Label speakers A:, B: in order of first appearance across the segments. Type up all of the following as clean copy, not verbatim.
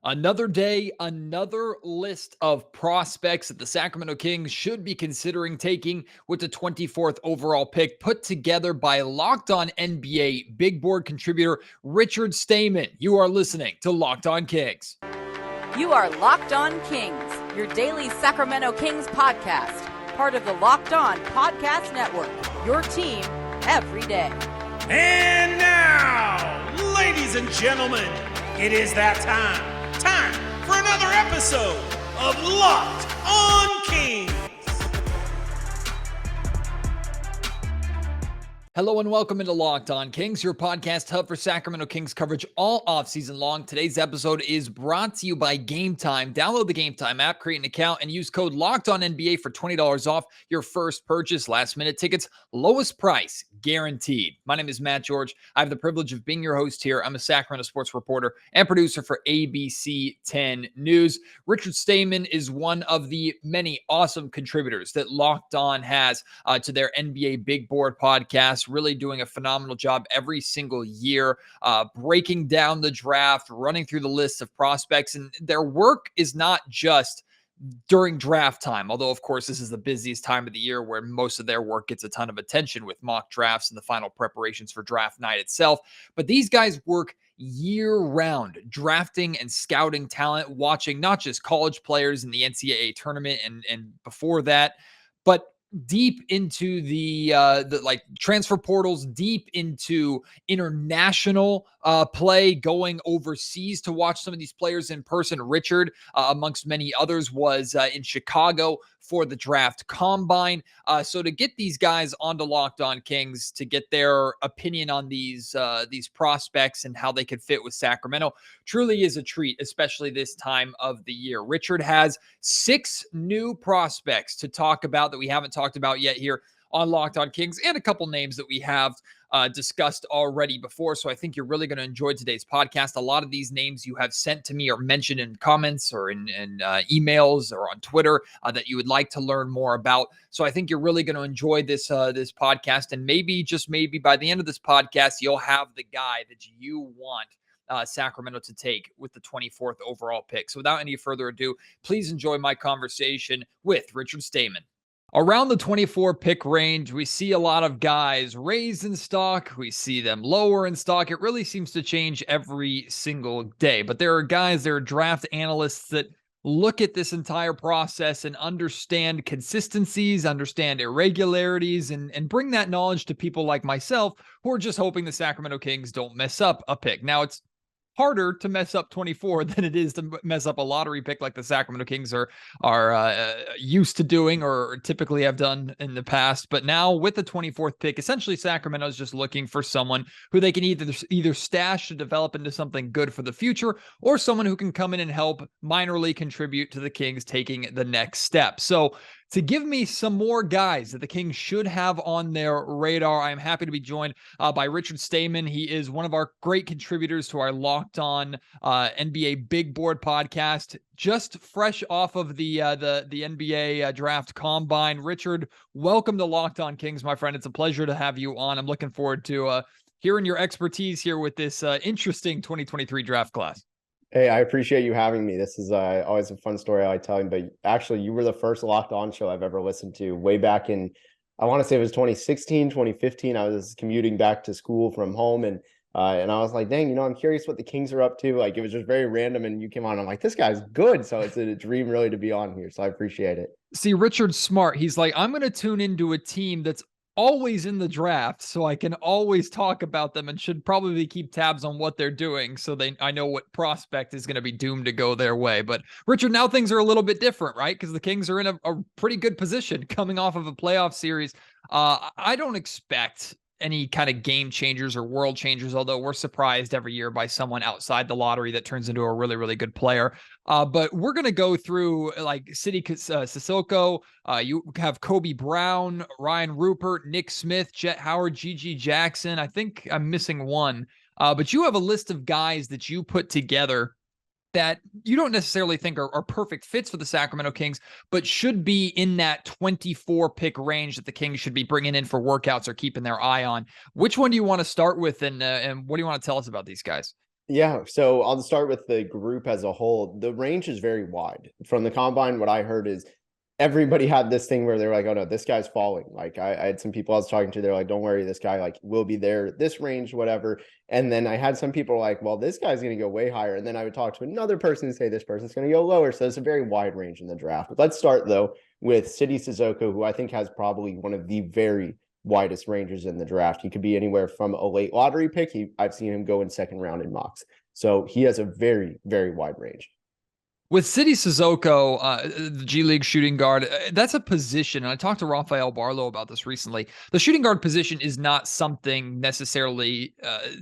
A: Another day, another list of prospects that the Sacramento Kings should be considering taking with the 24th overall pick, put together by Locked On NBA big board contributor Richard Stayman. You are listening to Locked On Kings.
B: You are Locked On Kings, your daily Sacramento Kings podcast, part of the Locked On Podcast Network, your team every day.
C: And now, ladies and gentlemen, it is that time for another episode of Locked On Kings.
A: Hello and welcome into Locked On Kings, your podcast hub for Sacramento Kings coverage all offseason long. Today's episode is brought to you by Gametime. Download the Gametime app, create an account, and use code LOCKEDONNBA for $20 off your first purchase. Last-minute tickets, lowest price guaranteed. My name is Matt George. I have the privilege of being your host here. I'm a Sacramento sports reporter and producer for ABC 10 News. Richard Stayman is one of the many awesome contributors that Locked On has to their NBA Big Board podcast. Really doing a phenomenal job every single year, breaking down the draft, running through the list of prospects. And their work is not just during draft time, although, of course, this is the busiest time of the year where most of their work gets a ton of attention with mock drafts and the final preparations for draft night itself. But these guys work year-round, drafting and scouting talent, watching not just college players in the NCAA tournament and before that, but deep into the like transfer portals, deep into international play, going overseas to watch some of these players in person. Richard, amongst many others, was in Chicago for the draft combine. So to get these guys onto Locked On Kings, to get their opinion on these prospects and how they could fit with Sacramento, truly is a treat, especially this time of the year. Richard has 6 new prospects to talk about that we haven't talked about yet here on Locked On Kings, and a couple names that we have discussed already before. So I think you're really going to enjoy today's podcast. A lot of these names you have sent to me or mentioned in comments or in emails or on Twitter that you would like to learn more about. So I think you're really going to enjoy this podcast, and maybe, just maybe, by the end of this podcast, you'll have the guy that you want Sacramento to take with the 24th overall pick. So without any further ado, please enjoy my conversation with Richard Stayman. Around the 24 pick range, we see a lot of guys raised in stock. We see them lower in stock. It really seems to change every single day. But there are draft analysts that look at this entire process and understand consistencies, understand irregularities, and bring that knowledge to people like myself who are just hoping the Sacramento Kings don't mess up a pick. Now, it's harder to mess up 24 than it is to mess up a lottery pick like the Sacramento Kings are used to doing or typically have done in the past. But now with the 24th pick, essentially Sacramento is just looking for someone who they can either stash to develop into something good for the future, or someone who can come in and help minorly contribute to the Kings taking the next step. So to give me some more guys that the Kings should have on their radar, I'm happy to be joined by Richard Stayman. He is one of our great contributors to our Locked On NBA Big Board podcast, just fresh off of the NBA Draft Combine. Richard, welcome to Locked On Kings, my friend. It's a pleasure to have you on. I'm looking forward to hearing your expertise here with this interesting 2023 draft class.
D: Hey, I appreciate you having me. This is always a fun story I like telling, but actually you were the first Locked On show I've ever listened to way back in, I want to say it was 2016, 2015. I was commuting back to school from home and I was like, dang, I'm curious what the Kings are up to. Like, it was just very random and you came on. I'm like, this guy's good. So it's a dream really to be on here. So I appreciate it.
A: See, Richard's smart. He's like, I'm going to tune into a team that's always in the draft, so I can always talk about them and should probably keep tabs on what they're doing so I know what prospect is going to be doomed to go their way. But Richard, now things are a little bit different, right? Because the Kings are in a pretty good position coming off of a playoff series. I don't expect any kind of game changers or world changers, although we're surprised every year by someone outside the lottery that turns into a really, really good player. But we're going to go through like City Sissoko. You have Kobe Brown, Ryan Rupert, Nick Smith, Jet Howard, Gigi Jackson. I think I'm missing one. But you have a list of guys that you put together that you don't necessarily think are perfect fits for the Sacramento Kings, but should be in that 24 pick range that the Kings should be bringing in for workouts or keeping their eye on. Which one do you want to start with, and what do you want to tell us about these guys?
D: Yeah, so I'll start with the group as a whole. The range is very wide. From the combine, what I heard is everybody had this thing where they're like, oh no, this guy's falling. Like I had some people I was talking to, they're like, don't worry, this guy like will be there, this range, whatever. And then I had some people like, well, this guy's going to go way higher. And then I would talk to another person and say, this person's going to go lower. So it's a very wide range in the draft. But let's start though with City Sissoko, who I think has probably one of the very widest ranges in the draft. He could be anywhere from a late lottery pick. I've seen him go in second round in mocks. So he has a very, very wide range.
A: With City Sissoko, the G League shooting guard, that's a position, and I talked to Rafael Barlow about this recently. The shooting guard position is not something necessarily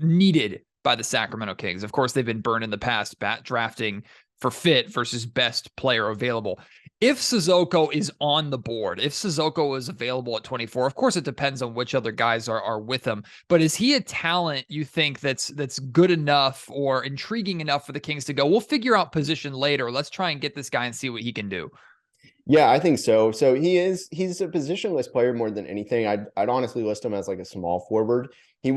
A: needed by the Sacramento Kings. Of course, they've been burned in the past, drafting for fit versus best player available. If Sissoko is on the board, if Sissoko is available at 24, of course, it depends on which other guys are with him. But is he a talent you think that's good enough or intriguing enough for the Kings to go, we'll figure out position later. Let's try and get this guy and see what he can do?
D: Yeah, I think so. So he's a positionless player more than anything. I'd honestly list him as like a small forward. He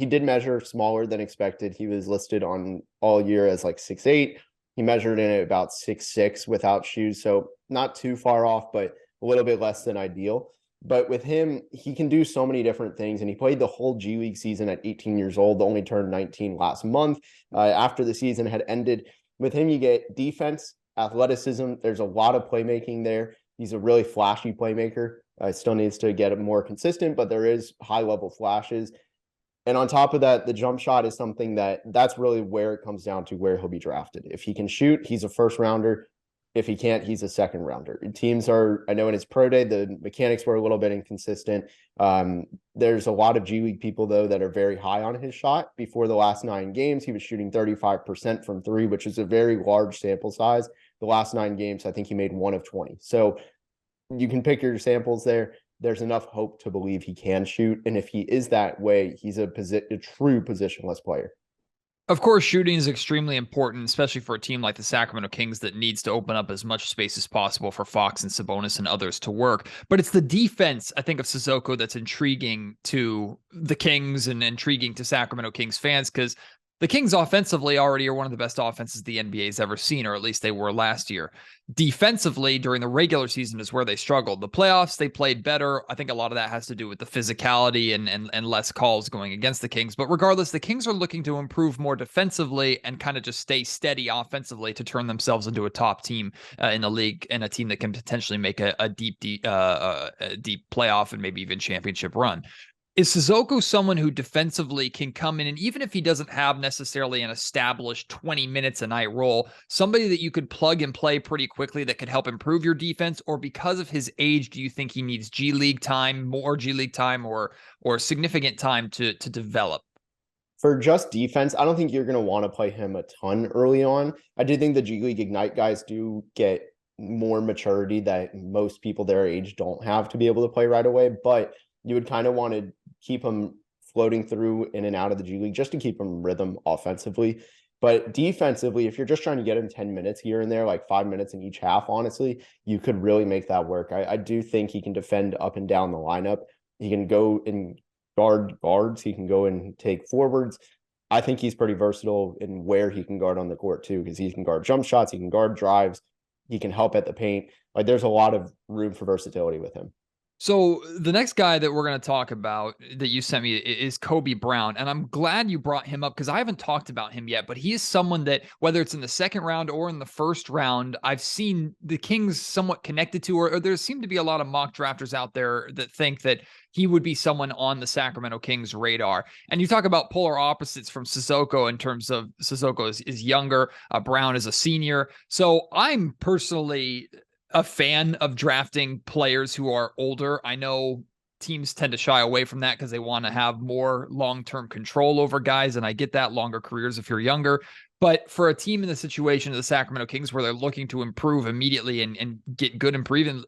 D: did measure smaller than expected. He was listed on all year as like 6'8". He measured in at about 6'6" without shoes. So not too far off, but a little bit less than ideal. But with him, he can do so many different things. And he played the whole G League season at 18 years old, only turned 19 last month. After the season had ended, with him, you get defense, athleticism. There's a lot of playmaking there. He's a really flashy playmaker. Still needs to get more consistent, but there is high level flashes. And on top of that, the jump shot is something that's really where it comes down to where he'll be drafted. If he can shoot, he's a first rounder. If he can't, he's a second rounder. Teams I know in his pro day, the mechanics were a little bit inconsistent. There's a lot of G League people, though, that are very high on his shot. Before the last 9 games, he was shooting 35% from 3, which is a very large sample size. The last 9 games, I think he made 1 of 20. So you can pick your samples there. There's enough hope to believe he can shoot. And if he is that way, he's a true positionless player.
A: Of course, shooting is extremely important, especially for a team like the Sacramento Kings that needs to open up as much space as possible for Fox and Sabonis and others to work. But it's the defense, I think, of Sissoko that's intriguing to the Kings and intriguing to Sacramento Kings fans, because the Kings offensively already are one of the best offenses the NBA's ever seen, or at least they were last year. Defensively, during the regular season is where they struggled. The playoffs, they played better. I think a lot of that has to do with the physicality and less calls going against the Kings. But regardless, the Kings are looking to improve more defensively and kind of just stay steady offensively to turn themselves into a top team in the league, and a team that can potentially make a deep playoff and maybe even championship run. Is Sissoko someone who defensively can come in, and even if he doesn't have necessarily an established 20 minutes a night role, somebody that you could plug and play pretty quickly that could help improve your defense? Or because of his age, do you think he needs G League time, more G League time, or significant time to develop?
D: For just defense, I don't think you're going to want to play him a ton early on. I do think the G League Ignite guys do get more maturity that most people their age don't have to be able to play right away, but you would kind of want to keep him floating through in and out of the G League just to keep him rhythm offensively. But defensively, if you're just trying to get him 10 minutes here and there, like 5 minutes in each half, honestly, you could really make that work. I do think he can defend up and down the lineup. He can go and guard guards. He can go and take forwards. I think he's pretty versatile in where he can guard on the court too, because he can guard jump shots. He can guard drives. He can help at the paint. Like, there's a lot of room for versatility with him.
A: So the next guy that we're going to talk about that you sent me is Kobe Brown. And I'm glad you brought him up because I haven't talked about him yet, but he is someone that, whether it's in the second round or in the first round, I've seen the Kings somewhat connected to, or there seem to be a lot of mock drafters out there that think that he would be someone on the Sacramento Kings radar. And you talk about polar opposites from Sissoko in terms of Sissoko is younger, Brown is a senior. So I'm personally a fan of drafting players who are older. I know teams tend to shy away from that because they want to have more long-term control over guys, and I get that, longer careers if you're younger. But for a team in the situation of the Sacramento Kings where they're looking to improve immediately and get good improving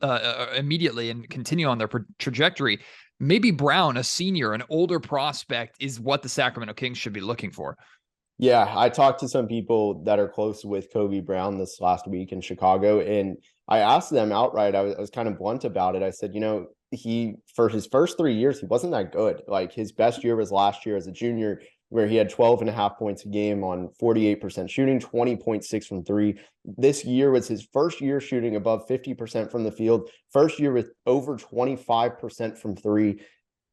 A: immediately and continue on their trajectory, maybe Brown, a senior, an older prospect, is what the Sacramento Kings should be looking for.
D: Yeah, I talked to some people that are close with Kobe Brown this last week in Chicago, and I asked them outright. I was kind of blunt about it. I said, for his first 3 years, he wasn't that good. Like, his best year was last year as a junior. where he had 12.5 points a game on 48% shooting, 20.6 from three. This year was his first year shooting above 50% from the field, first year with over 25% from three.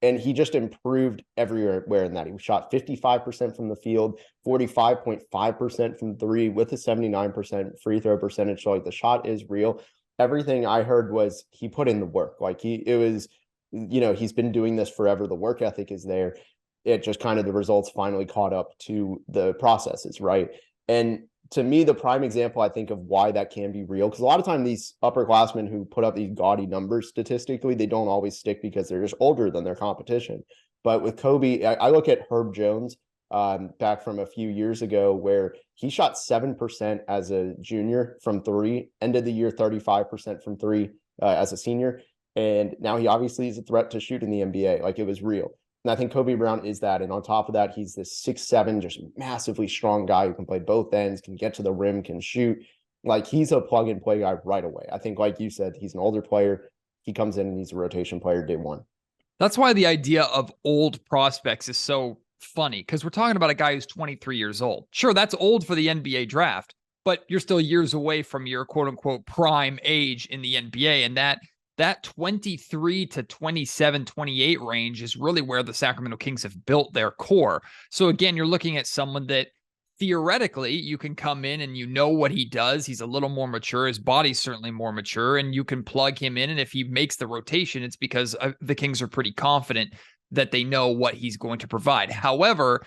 D: And he just improved everywhere in that. He shot 55% from the field, 45.5% from three with a 79% free throw percentage. So like the shot is real. Everything I heard was he put in the work. Like he's been doing this forever. The work ethic is there. It just kind of the results finally caught up to the processes, right? And to me, the prime example, I think, of why that can be real, because a lot of time these upperclassmen who put up these gaudy numbers statistically, they don't always stick because they're just older than their competition. But with Kobe, I look at Herb Jones back from a few years ago, where he shot 7% as a junior from three, ended the year 35% from three as a senior. And now he obviously is a threat to shoot in the NBA. Like, it was real. And I think Kobe Brown is that. And on top of that, he's this 6'7", just massively strong guy who can play both ends, can get to the rim, can shoot. Like, he's a plug and play guy right away. I think, like you said, he's an older player. He comes in and he's a rotation player day one.
A: That's why the idea of old prospects is so funny, because we're talking about a guy who's 23 years old. Sure, that's old for the NBA draft, but you're still years away from your quote unquote prime age in the NBA. And that 23 to 27, 28 range is really where the Sacramento Kings have built their core. So again, you're looking at someone that theoretically you can come in and you know what he does. He's a little more mature. His body's certainly more mature, and you can plug him in. And if he makes the rotation, it's because the Kings are pretty confident that they know what he's going to provide. However,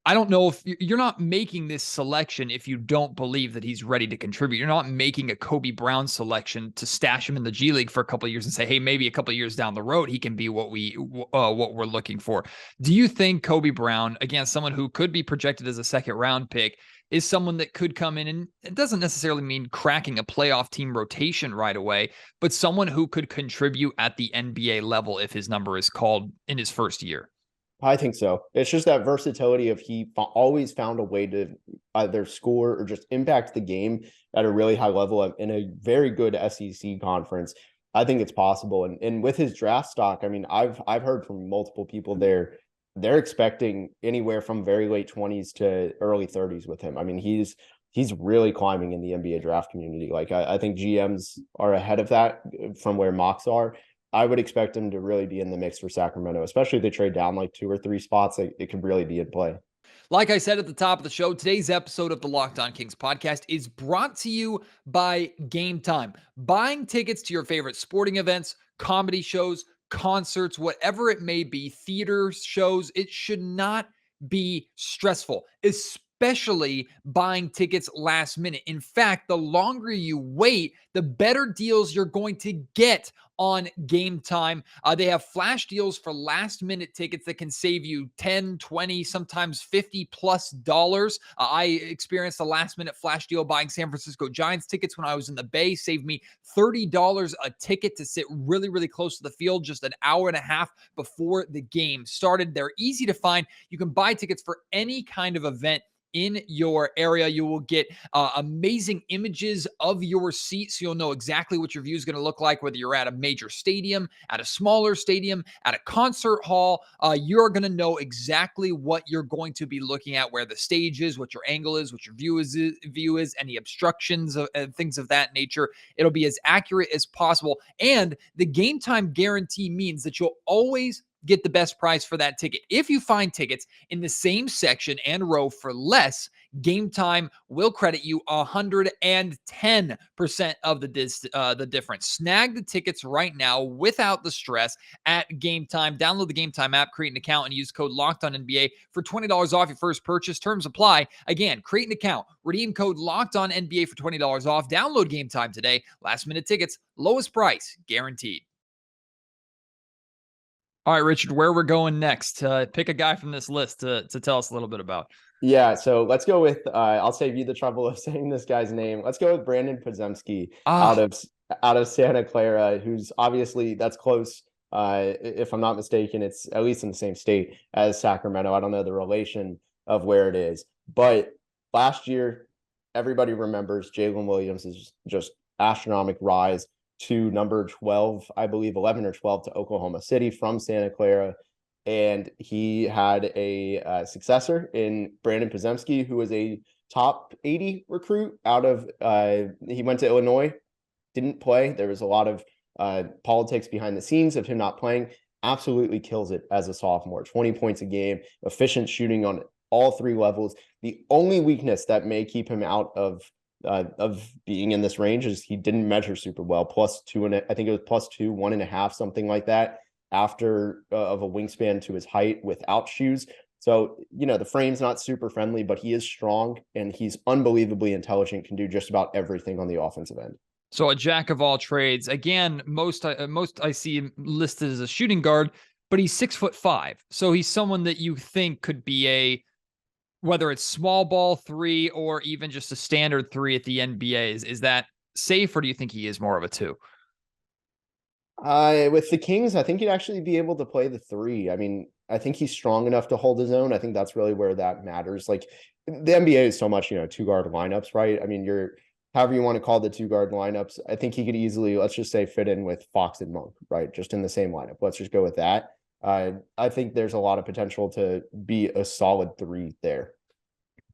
A: I don't know if you're not making this selection if you don't believe that he's ready to contribute. You're not making a Kobe Brown selection to stash him in the G League for a couple of years and say, hey, maybe a couple of years down the road, he can be what we're looking for. Do you think Kobe Brown, again, someone who could be projected as a second round pick, is someone that could come in, and it doesn't necessarily mean cracking a playoff team rotation right away, but someone who could contribute at the NBA level if his number is called in his first year?
D: I think so. It's just that versatility of he always found a way to either score or just impact the game at a really high level in a very good SEC conference. I think it's possible. And with his draft stock, I mean, I've heard from multiple people they're expecting anywhere from very late 20s to early 30s with him. I mean, he's really climbing in the NBA draft community. Like, I think GMs are ahead of that from where mocks are. I would expect him to really be in the mix for Sacramento, especially if they trade down like 2 or 3 spots. It could really be in play.
A: Like I said at the top of the show, today's episode of the Locked On Kings podcast is brought to you by Gametime. Buying tickets to your favorite sporting events, comedy shows, concerts, whatever it may be, theater shows, it should not be stressful, especially buying tickets last minute. In fact, the longer you wait, the better deals you're going to get on Gametime. They have flash deals for last minute tickets that can save you 10, 20, sometimes $50+ I experienced a last minute flash deal buying San Francisco Giants tickets when I was in the Bay. Saved me $30 a ticket to sit really, really close to the field just an hour and a half before the game started. They're easy to find. You can buy tickets for any kind of event in your area. You will get amazing images of your seat, so you'll know exactly what your view is going to look like, whether you're at a major stadium, at a smaller stadium, at a concert hall. You're going to know exactly what you're going to be looking at, where the stage is, what your angle is, what your view is, any obstructions, things of that nature. It'll be as accurate as possible. And the Gametime guarantee means that you'll always get the best price for that ticket. If you find tickets in the same section and row for less, Gametime will credit you 110% of the difference. Snag the tickets right now without the stress at Gametime. Download the Gametime app, create an account, and use code LOCKEDONNBA for $20 off your first purchase. Terms apply. Again, create an account, redeem code LOCKEDONNBA for $20 off. Download Gametime today. Last minute tickets, lowest price guaranteed. All right, Richard, where we're going next? Pick a guy from this list to tell us a little bit about.
D: Yeah, so let's go with, I'll save you the trouble of saying this guy's name. Let's go with Brandon Podziemski out of Santa Clara, who's obviously, that's close. If I'm not mistaken, it's at least in the same state as Sacramento. I don't know the relation of where it is. But last year, everybody remembers Jalen Williams' just astronomical rise to number 12, I believe 11 or 12 to Oklahoma City from Santa Clara. and he had a successor in Brandon Podziemski, who was a top 80 recruit out of he went to Illinois, didn't play. There was a lot of politics behind the scenes of him not playing. Absolutely kills it as a sophomore. 20 points a game, efficient shooting on all three levels. The only weakness that may keep him out of being in this range is he didn't measure super well. +2, and I think it was +2, 1.5, something like that, after of a wingspan to his height without shoes. So, the frame's not super friendly, but he is strong and he's unbelievably intelligent, can do just about everything on the offensive end.
A: So a jack of all trades. Again, most I see him listed as a shooting guard, but he's 6'5". So he's someone that you think could be whether it's small ball 3 or even just a standard 3 at the NBA. Is that safe, or do you think he is more of a 2?
D: With the Kings, I think he'd actually be able to play the 3. I mean, I think he's strong enough to hold his own. I think that's really where that matters. Like, the NBA is so much, 2-guard lineups, right? I mean, however you want to call the 2-guard lineups, I think he could easily, let's just say, fit in with Fox and Monk, right? Just in the same lineup. Let's just go with that. I think there's a lot of potential to be a solid 3 there.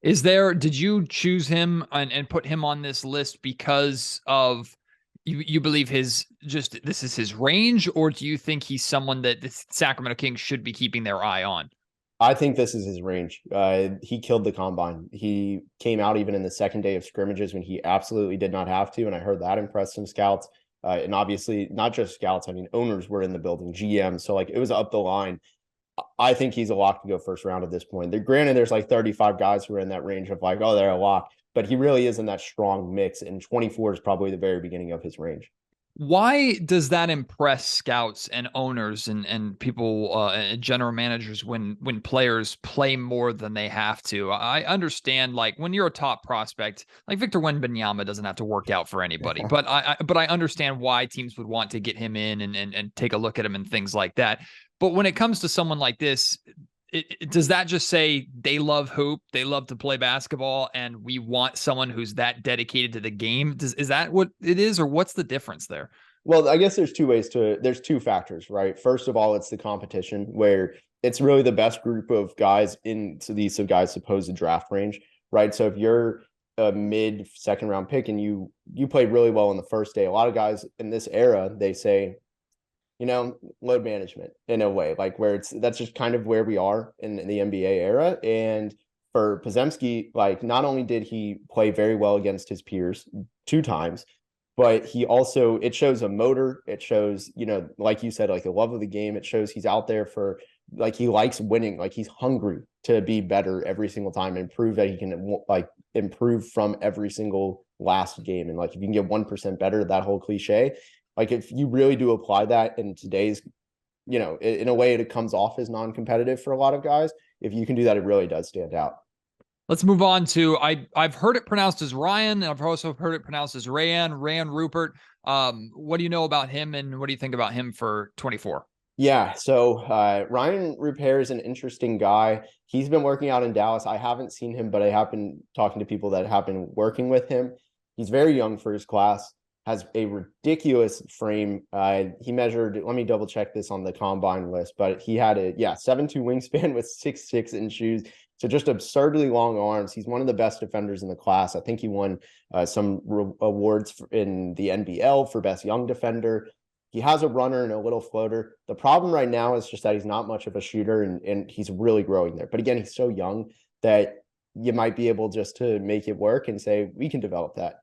A: Did you choose him and put him on this list because of you believe this is his range, or do you think he's someone that the Sacramento Kings should be keeping their eye on?
D: I think this is his range. He killed the combine. He came out even in the second day of scrimmages when he absolutely did not have to, and I heard that impressed some scouts. And obviously, not just scouts, I mean, owners were in the building, GM. So, it was up the line. I think he's a lock to go first round at this point. Granted, there's 35 guys who are in that range of they're a lock, but he really is in that strong mix, and 24 is probably the very beginning of his range.
A: Why does that impress scouts and owners and people, general managers, when players play more than they have to? I understand, when you're a top prospect, like Victor Wembanyama doesn't have to work out for anybody, but I understand why teams would want to get him in and take a look at him and things like that. But when it comes to someone like this, does that just say they love hoop, they love to play basketball, and we want someone who's that dedicated to the game? Is that what it is, or what's the difference there?
D: Well, I guess there's two factors, right? First of all, it's the competition, where it's really the best group of guys into these guys' supposed draft range, right? So if you're a mid second round pick and you played really well on the first day, a lot of guys in this era, they say, load management in a way, that's just kind of where we are in the NBA era. And for Podziemski, not only did he play very well against his peers 2 times, but he also, it shows a motor. It shows, like you said, the love of the game. It shows he's out there for, he likes winning. He's hungry to be better every single time and prove that he can improve from every single last game. And if you can get 1% better, that whole cliche, if you really do apply that in today's, in a way, it comes off as non-competitive for a lot of guys. If you can do that, it really does stand out.
A: Let's move on to, I've heard it pronounced as Ryan, and I've also heard it pronounced as Rayan Rupert. What do you know about him, and what do you think about him for 24?
D: Yeah, so Ryan Rupert is an interesting guy. He's been working out in Dallas. I haven't seen him, but I have been talking to people that have been working with him. He's very young for his class. Has a ridiculous frame. He measured, let me double check this on the combine list, but he had 7'2" wingspan with 6'6" in shoes. So just absurdly long arms. He's one of the best defenders in the class. I think he won some awards in the NBL for best young defender. He has a runner and a little floater. The problem right now is just that he's not much of a shooter, and he's really growing there. But again, he's so young that you might be able just to make it work and say, we can develop that.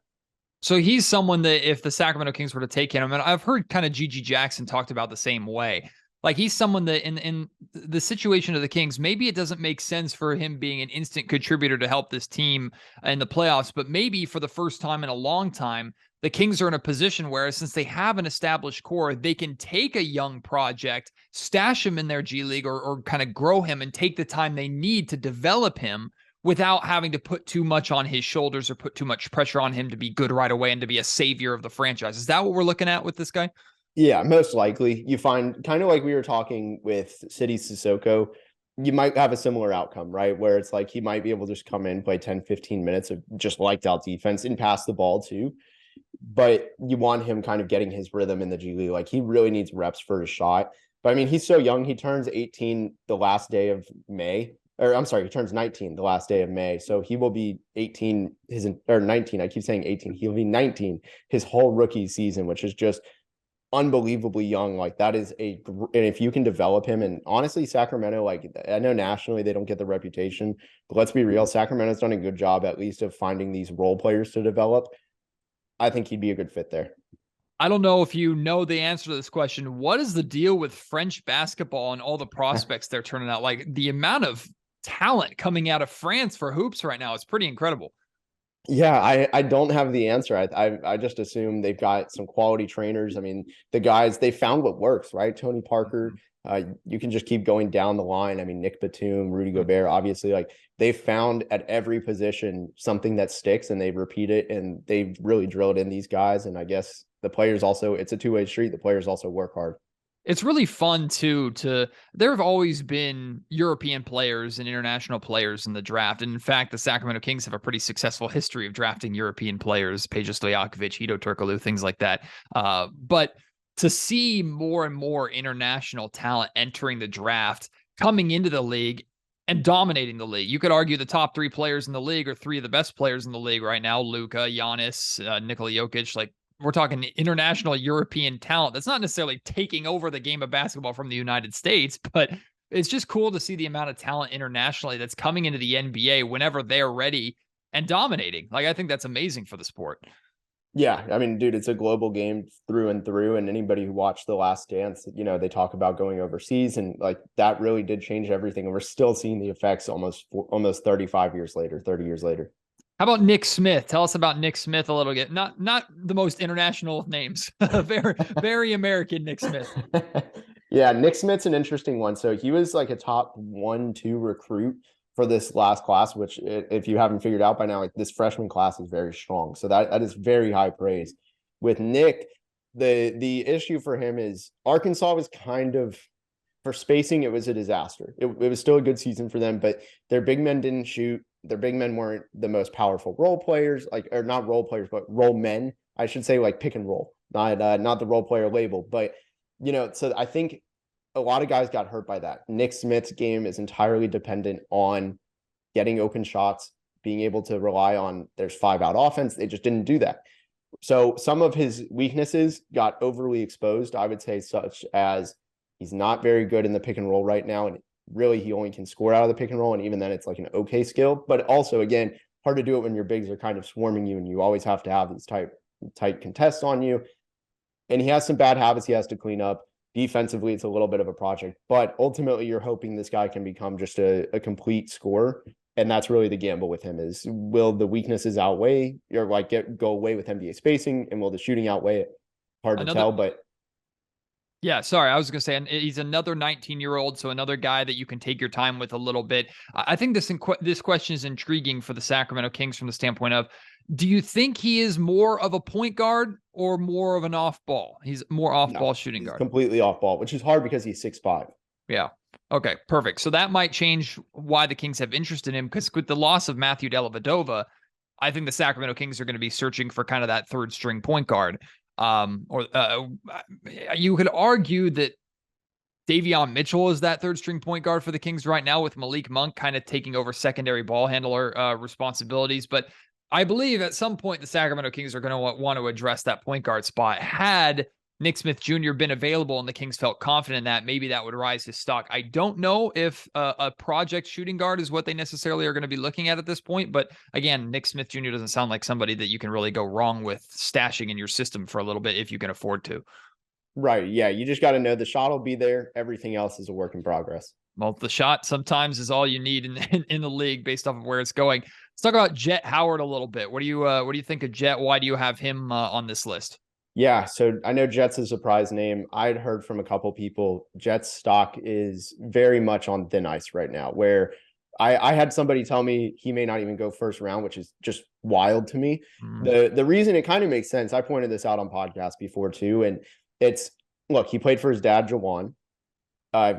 A: So he's someone that if the Sacramento Kings were to take him, and I've heard kind of Gigi Jackson talked about the same way, he's someone that in the situation of the Kings, maybe it doesn't make sense for him being an instant contributor to help this team in the playoffs, but maybe for the first time in a long time, the Kings are in a position where, since they have an established core, they can take a young project, stash him in their G League, or kind of grow him and take the time they need to develop him without having to put too much on his shoulders or put too much pressure on him to be good right away and to be a savior of the franchise. Is that what we're looking at with this guy?
D: Yeah, most likely. You find, kind of like we were talking with City Sissoko, you might have a similar outcome, right? Where it's he might be able to just come in, play 10, 15 minutes of just liked out defense and pass the ball too. But you want him kind of getting his rhythm in the G League. He really needs reps for his shot. But I mean, he's so young. He turns 18 the last day of May. Or I'm sorry, he turns 19 the last day of May. So he will be 18 or 19. I keep saying 18. He'll be 19 his whole rookie season, which is just unbelievably young. Like that is and if you can develop him, and honestly, Sacramento, like I know nationally they don't get the reputation, but let's be real, Sacramento's done a good job at least of finding these role players to develop. I think he'd be a good fit there.
A: I don't know if you know the answer to this question. What is the deal with French basketball and all the prospects they're turning out? Like the amount of talent coming out of France for hoops right now is pretty incredible.
D: Yeah, I don't have the answer. I just assume they've got some quality trainers. I mean, the guys, they found what works, right? Tony Parker, you can just keep going down the line. I mean, Nick Batum, Rudy Gobert, obviously, like they found at every position something that sticks, and they repeat it, and they've really drilled in these guys. And I guess the players also, it's a two-way street. The players also work hard.
A: It's really fun too, there have always been European players and international players in the draft. And in fact, the Sacramento Kings have a pretty successful history of drafting European players, Peja Stojakovic, Hedo Turkoglu, things like that. But to see more and more international talent entering the draft, coming into the league and dominating the league. You could argue the top three players in the league are three of the best players in the league right now: Luka, Giannis, Nikola Jokic. Like, we're talking international European talent that's not necessarily taking over the game of basketball from the United States, but it's just cool to see the amount of talent internationally that's coming into the NBA whenever they're ready and dominating. Like, I think that's amazing for the sport.
D: Yeah, I mean, dude, it's a global game through and through. And anybody who watched The Last Dance, you know, they talk about going overseas, and like that really did change everything. And we're still seeing the effects almost 35 years later, 30 years later.
A: How about Nick Smith? Tell us about Nick Smith a little bit. Not the most international of names. very American Nick Smith.
D: Yeah, Nick Smith's an interesting one. So he was like a top 1-2 recruit for this last class, which if you haven't figured out by now, like this freshman class is very strong. So that is very high praise. With Nick, the issue for him is Arkansas was kind of, for spacing, it was a disaster. It was still a good season for them, but their big men didn't shoot. Their big men weren't the most powerful role players, or not role players, but role men. I should say, like pick and roll, not the role player label. But, you know, so I think a lot of guys got hurt by that. Nick Smith's game is entirely dependent on getting open shots, being able to rely on there's 5-out offense. They just didn't do that. So some of his weaknesses got overly exposed, I would say, such as he's not very good in the pick and roll right now. And really, he only can score out of the pick and roll. And even then, it's like an okay skill. But also, again, hard to do it when your bigs are kind of swarming you and you always have to have these tight contests on you. And he has some bad habits he has to clean up. Defensively, it's a little bit of a project. But ultimately, you're hoping this guy can become just a complete scorer. And that's really the gamble with him is, will the weaknesses outweigh, or like go away with NBA spacing, and will the shooting outweigh it? Hard to tell, but
A: yeah, sorry, I was going to say, and he's another 19-year-old, so another guy that you can take your time with a little bit. I think this question is intriguing for the Sacramento Kings from the standpoint of, do you think he is more of a point guard or more of an off-ball? He's more off-ball shooting guard.
D: Completely off-ball, which is hard because he's 6'5".
A: Yeah. Okay, perfect. So that might change why the Kings have interest in him, because with the loss of Matthew Dellavedova, I think the Sacramento Kings are going to be searching for kind of that third-string point guard. You could argue that Davion Mitchell is that third string point guard for the Kings right now, with Malik Monk kind of taking over secondary ball handler responsibilities. But I believe at some point the Sacramento Kings are going to want to address that point guard spot. Had Nick Smith Jr. been available and the Kings felt confident in that, maybe that would rise his stock. I don't know if a project shooting guard is what they necessarily are going to be looking at this point. But again, Nick Smith Jr. doesn't sound like somebody that you can really go wrong with stashing in your system for a little bit if you can afford to.
D: Right. Yeah. You just got to know the shot will be there. Everything else is a work in progress.
A: Well, the shot sometimes is all you need in the league based off of where it's going. Let's talk about Jet Howard a little bit. What do you think of Jet? Why do you have him on this list?
D: Yeah, so I know Jet's a surprise name. I'd heard from a couple people, Jet's stock is very much on thin ice right now, where I had somebody tell me he may not even go first round, which is just wild to me. The reason, it kind of makes sense, I pointed this out on podcasts before too, and it's, look, he played for his dad, Jawan.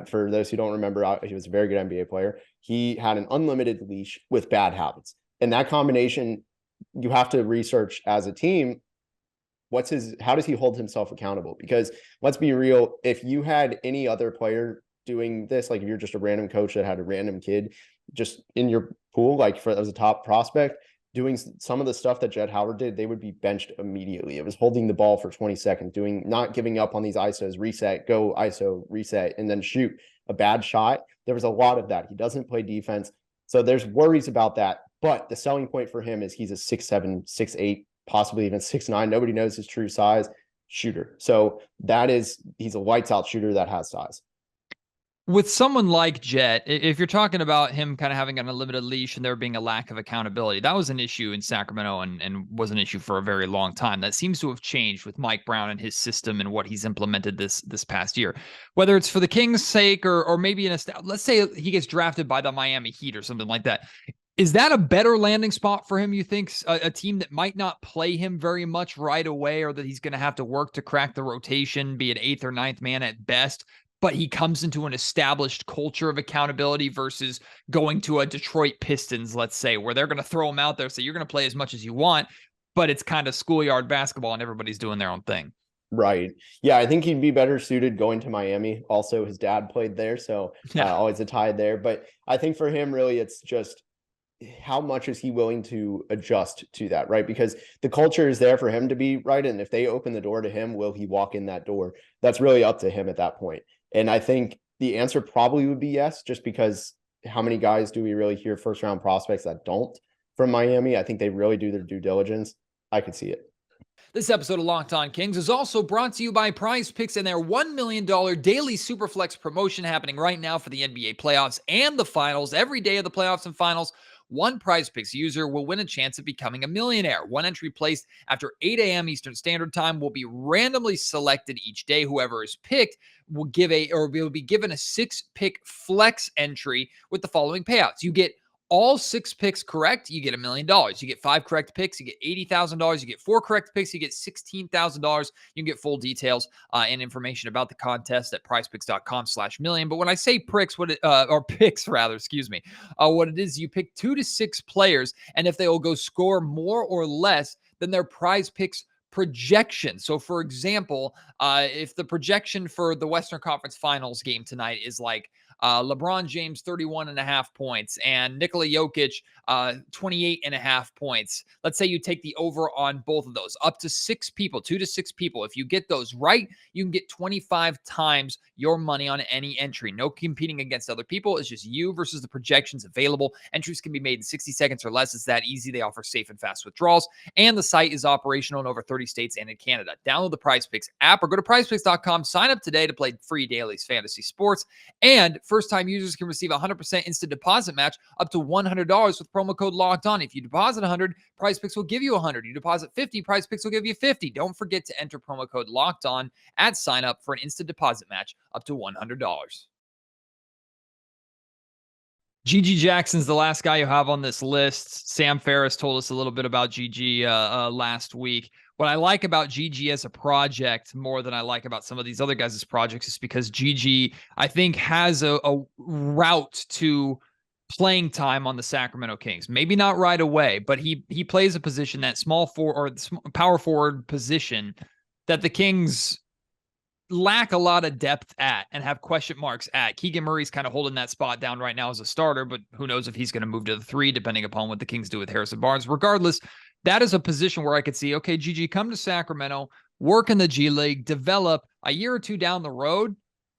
D: For those who don't remember, he was a very good NBA player. He had an unlimited leash with bad habits. And that combination, you have to research as a team, how does he hold himself accountable? Because let's be real, if you had any other player doing this, like if you're just a random coach that had a random kid just in your pool, like as a top prospect, doing some of the stuff that Jett Howard did, they would be benched immediately. It was holding the ball for 20 seconds, not giving up on these ISOs, reset, go ISO, reset, and then shoot a bad shot. There was a lot of that. He doesn't play defense. So there's worries about that. But the selling point for him is he's a 6'7", 6'8", possibly even 6'9". Nobody knows his true size shooter. So he's a lights out shooter that has size.
A: With someone like Jett, if you're talking about him kind of having an unlimited leash and there being a lack of accountability, that was an issue in Sacramento and was an issue for a very long time. That seems to have changed with Mike Brown and his system and what he's implemented this past year. Whether it's for the Kings' sake or maybe let's say he gets drafted by the Miami Heat or something like that. Is that a better landing spot for him, you think? A team that might not play him very much right away, or that he's going to have to work to crack the rotation, be an 8th or 9th man at best, but he comes into an established culture of accountability versus going to a Detroit Pistons, let's say, where they're going to throw him out there, say, you're going to play as much as you want, but it's kind of schoolyard basketball and everybody's doing their own thing.
D: Right. Yeah, I think he'd be better suited going to Miami. Also, his dad played there, so always a tie there. But I think for him, really, it's just how much is he willing to adjust to that, right? Because the culture is there for him to be right. And if they open the door to him, will he walk in that door? That's really up to him at that point. And I think the answer probably would be yes, just because how many guys do we really hear first round prospects that don't from Miami? I think they really do their due diligence. I could see it.
A: This episode of Locked On Kings is also brought to you by PrizePicks and their $1 million daily Superflex promotion happening right now for the NBA playoffs and the finals. Every day of the playoffs and finals, one PrizePicks user will win a chance of becoming a millionaire. One entry placed after 8 a.m. Eastern Standard Time will be randomly selected each day. Whoever is picked will be given a 6-pick flex entry with the following payouts. You get all 6 picks correct, you get $1 million. You get 5 correct picks, you get $80,000. You get 4 correct picks, you get $16,000. You can get full details and information about the contest at prizepicks.com/million. But when I say picks, what it is, you pick 2 to 6 players, and if they will go score more or less than their PrizePicks projection. So, for example, if the projection for the Western Conference Finals game tonight is like LeBron James 31.5 points and Nikola Jokic 28.5 points. Let's say you take the over on both of those, up to 6 people, 2 to 6 people. If you get those right, you can get 25 times your money on any entry. No competing against other people. It's just you versus the projections available. Entries can be made in 60 seconds or less. It's that easy. They offer safe and fast withdrawals, and the site is operational in over 30 states and in Canada. Download the PrizePicks app or go to prizepicks.com. Sign up today to play free dailies fantasy sports, and first-time users can receive a 100% instant deposit match up to $100 with promo code Locked On. If you deposit 100, PrizePicks will give you 100. You deposit 50, PrizePicks will give you 50. Don't forget to enter promo code Locked On at sign up for an instant deposit match up to $100. Gigi Jackson's the last guy you have on this list. Sam Ferris told us a little bit about Gigi last week. What I like about Gigi as a project more than I like about some of these other guys' projects is because Gigi, I think, has a route to playing time on the Sacramento Kings. Maybe not right away, but he plays a position, that small forward or power forward position, that the Kings lack a lot of depth at and have question marks at. Keegan Murray's kind of holding that spot down right now as a starter, but who knows if he's going to move to the 3, depending upon what the Kings do with Harrison Barnes. Regardless, that is a position where I could see, okay, Gigi, come to Sacramento, work in the G League, develop a year or 2 down the road,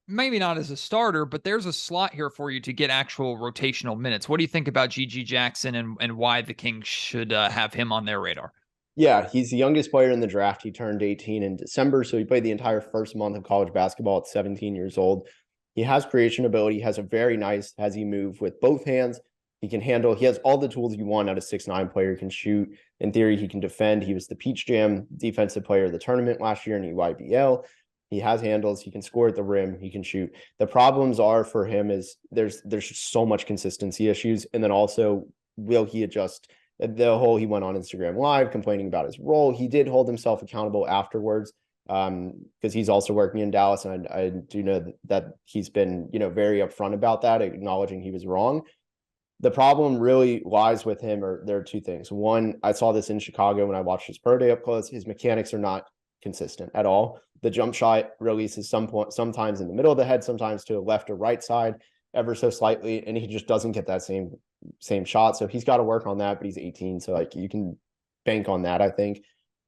A: maybe not as a starter, but there's a slot here for you to get actual rotational minutes. What do you think about Gigi Jackson and why the Kings should have him on their radar?
D: Yeah, he's the youngest player in the draft. He turned 18 in December, so he played the entire first month of college basketball at 17 years old. He has creation ability, has a very nice he move with both hands. He has all the tools you want out of 6'9" player. He can shoot. In theory, he can defend. He was the Peach Jam defensive player of the tournament last year in EYBL. He has handles. He can score at the rim. He can shoot. The problems are for him is there's just so much consistency issues. And then also, will he adjust? He went on Instagram Live complaining about his role. He did hold himself accountable afterwards because he's also working in Dallas. And I do know that he's been, very upfront about that, acknowledging he was wrong. The problem really lies with him, or there are 2 things. One, I saw this in Chicago when I watched his pro day up close. His mechanics are not consistent at all. The jump shot releases sometimes in the middle of the head, sometimes to the left or right side, ever so slightly, and he just doesn't get that same shot. So he's got to work on that, but he's 18, so like you can bank on that, I think.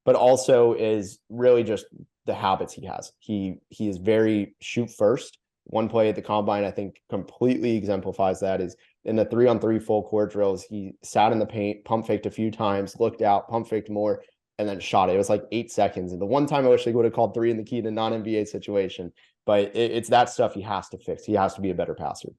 D: But also is really just the habits he has. He is very shoot first. One play at the combine, I think, completely exemplifies that, is in the 3-on-3 full court drills. He sat in the paint, pump faked a few times, looked out, pump faked more, and then shot it. It was like 8 seconds. And the one time I wish they would have called 3 in the key in a non-NBA situation. But it's that stuff he has to fix. He has to be a better passer.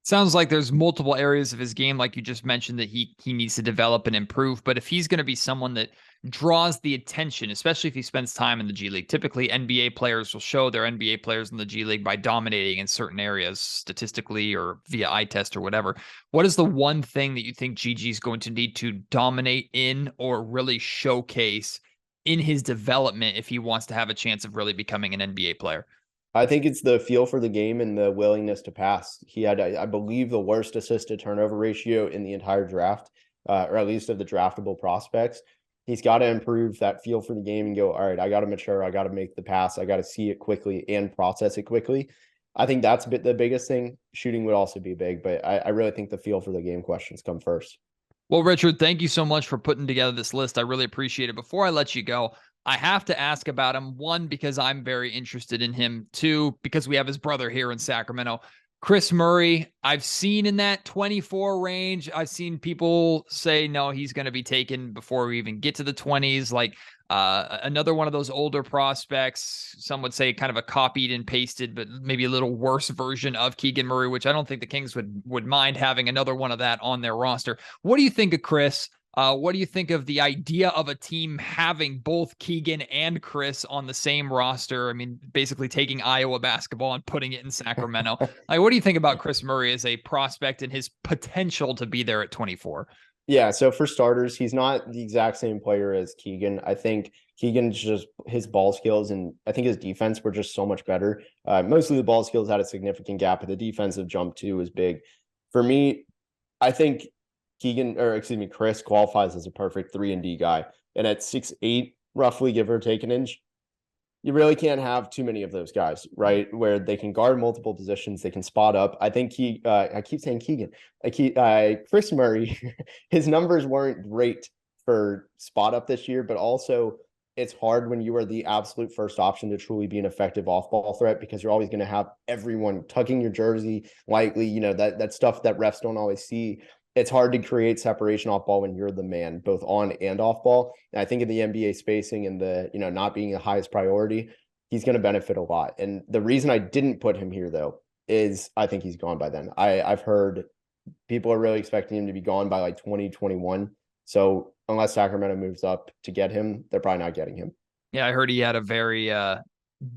A: Sounds like there's multiple areas of his game, like you just mentioned, that he needs to develop and improve. But if he's going to be someone that draws the attention, especially if he spends time in the G League, typically NBA players will show their NBA players in the G League by dominating in certain areas statistically or via eye test or whatever. What is the one thing that you think Gigi is going to need to dominate in or really showcase in his development if he wants to have a chance of really becoming an NBA player?
D: I think it's the feel for the game and the willingness to pass. He had, I believe, the worst assist to turnover ratio in the entire draft, or at least of the draftable prospects. He's got to improve that feel for the game and go, all right, I got to mature. I got to make the pass. I got to see it quickly and process it quickly. I think that's the biggest thing. Shooting would also be big, but I really think the feel for the game questions come first.
A: Well, Richard, thank you so much for putting together this list. I really appreciate it. Before I let you go, I have to ask about him. One, because I'm very interested in him. Two, because we have his brother here in Sacramento. Kris Murray, I've seen in that 24 range. I've seen people say, no, he's going to be taken before we even get to the 20s. Like another one of those older prospects, some would say kind of a copied and pasted, but maybe a little worse version of Keegan Murray, which I don't think the Kings would mind having another one of that on their roster. What do you think of Kris? What do you think of the idea of a team having both Keegan and Kris on the same roster? I mean, basically taking Iowa basketball and putting it in Sacramento. Like, what do you think about Kris Murray as a prospect and his potential to be there at 24?
D: Yeah, so for starters, he's not the exact same player as Keegan. I think Keegan's just his ball skills, and I think his defense were just so much better. Mostly the ball skills had a significant gap, but the defensive jump too was big. For me, I think Kris qualifies as a perfect 3-and-D guy. And at 6'8", roughly, give or take an inch, you really can't have too many of those guys, right? Where they can guard multiple positions, they can spot up. I think I keep saying Keegan. Kris Murray, his numbers weren't great for spot up this year, but also it's hard when you are the absolute first option to truly be an effective off-ball threat, because you're always going to have everyone tugging your jersey lightly, that stuff that refs don't always see. It's hard to create separation off ball when you're the man, both on and off ball. And I think in the NBA spacing and the, not being the highest priority, he's going to benefit a lot. And the reason I didn't put him here, though, is I think he's gone by then. I've heard people are really expecting him to be gone by like 2021. So unless Sacramento moves up to get him, they're probably not getting him.
A: Yeah, I heard he had a very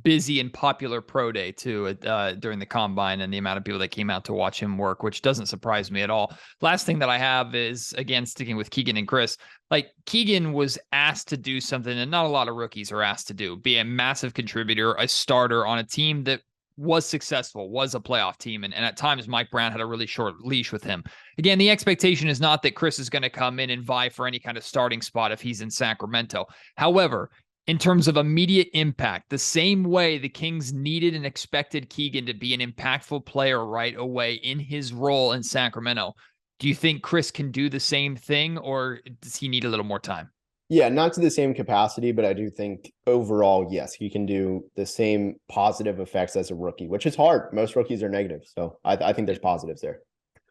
A: busy and popular pro day too during the combine, and the amount of people that came out to watch him work, which doesn't surprise me at all. Last thing that I have is, again, sticking with Keegan and Kris. Like, Keegan was asked to do something that not a lot of rookies are asked to do: be a massive contributor, a starter on a team that was successful, was a playoff team. And at times, Mike Brown had a really short leash with him. Again, the expectation is not that Kris is going to come in and vie for any kind of starting spot if he's in Sacramento. However, in terms of immediate impact, the same way the Kings needed and expected Keegan to be an impactful player right away in his role in Sacramento, do you think Kris can do the same thing, or does he need a little more time?
D: Yeah, not to the same capacity, but I do think overall, yes, he can do the same positive effects as a rookie, which is hard. Most rookies are negative. So I think there's positives there.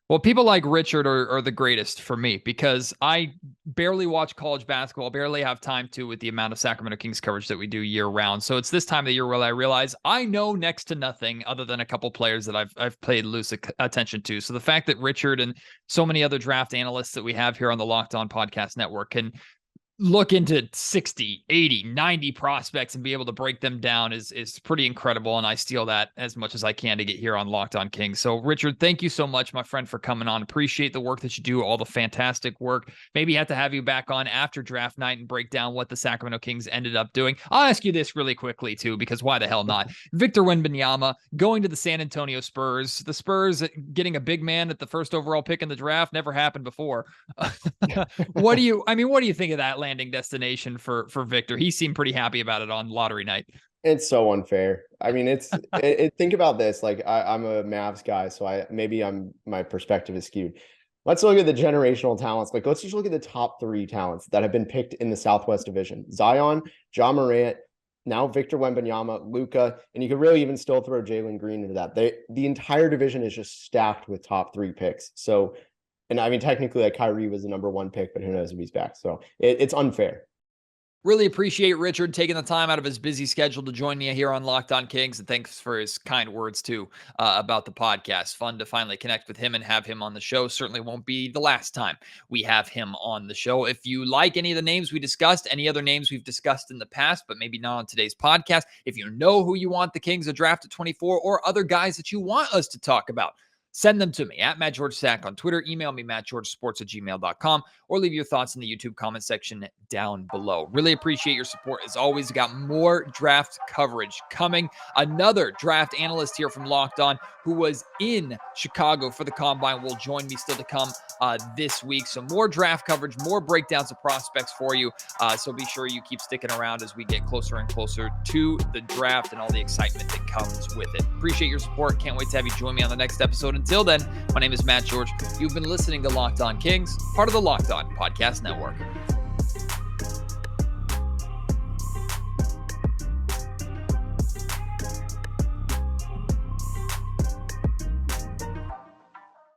A: Well, people like Richard are the greatest for me, because I barely watch college basketball, barely have time to with the amount of Sacramento Kings coverage that we do year round. So it's this time of the year where I realize I know next to nothing other than a couple players that I've paid loose attention to. So the fact that Richard and so many other draft analysts that we have here on the Locked On Podcast Network can look into 60, 80, 90 prospects and be able to break them down is pretty incredible. And I steal that as much as I can to get here on Locked On Kings. So Richard, thank you so much, my friend, for coming on. Appreciate the work that you do, all the fantastic work. Maybe have to have you back on after draft night and break down what the Sacramento Kings ended up doing. I'll ask you this really quickly too, because why the hell not? Victor Wembanyama going to the San Antonio Spurs. The Spurs getting a big man at the first overall pick in the draft never happened before. What do you think of that landing landing destination for Victor. He seemed pretty happy about it on lottery night.
D: It's so unfair. I mean, think about this. Like I'm a Mavs guy, so my perspective is skewed. Let's look at the generational talents. Like, let's just look at the top 3 talents that have been picked in the Southwest Division: Zion, Ja Morant, now Victor Wembanyama, Luka, and you could really even still throw Jalen Green into that. The entire division is just stacked with top 3 picks. So, and I mean, technically, like Kyrie was the number 1 pick, but who knows if he's back. So it's unfair.
A: Really appreciate Richard taking the time out of his busy schedule to join me here on Locked On Kings, and thanks for his kind words too about the podcast. Fun to finally connect with him and have him on the show. Certainly won't be the last time we have him on the show. If you like any of the names we discussed, any other names we've discussed in the past, but maybe not on today's podcast, if you know who you want the Kings to draft at 24 or other guys that you want us to talk about, send them to me at Matt George Sack on Twitter. Email me, mattgeorgesports@gmail.com, or leave your thoughts in the YouTube comment section down below. Really appreciate your support. As always, we got more draft coverage coming. Another draft analyst here from Locked On who was in Chicago for the Combine will join me still to come this week. So more draft coverage, more breakdowns of prospects for you. So be sure you keep sticking around as we get closer and closer to the draft and all the excitement that comes with it. Appreciate your support. Can't wait to have you join me on the next episode. Until then, my name is Matt George. You've been listening to Locked On Kings, part of the Locked On Podcast Network.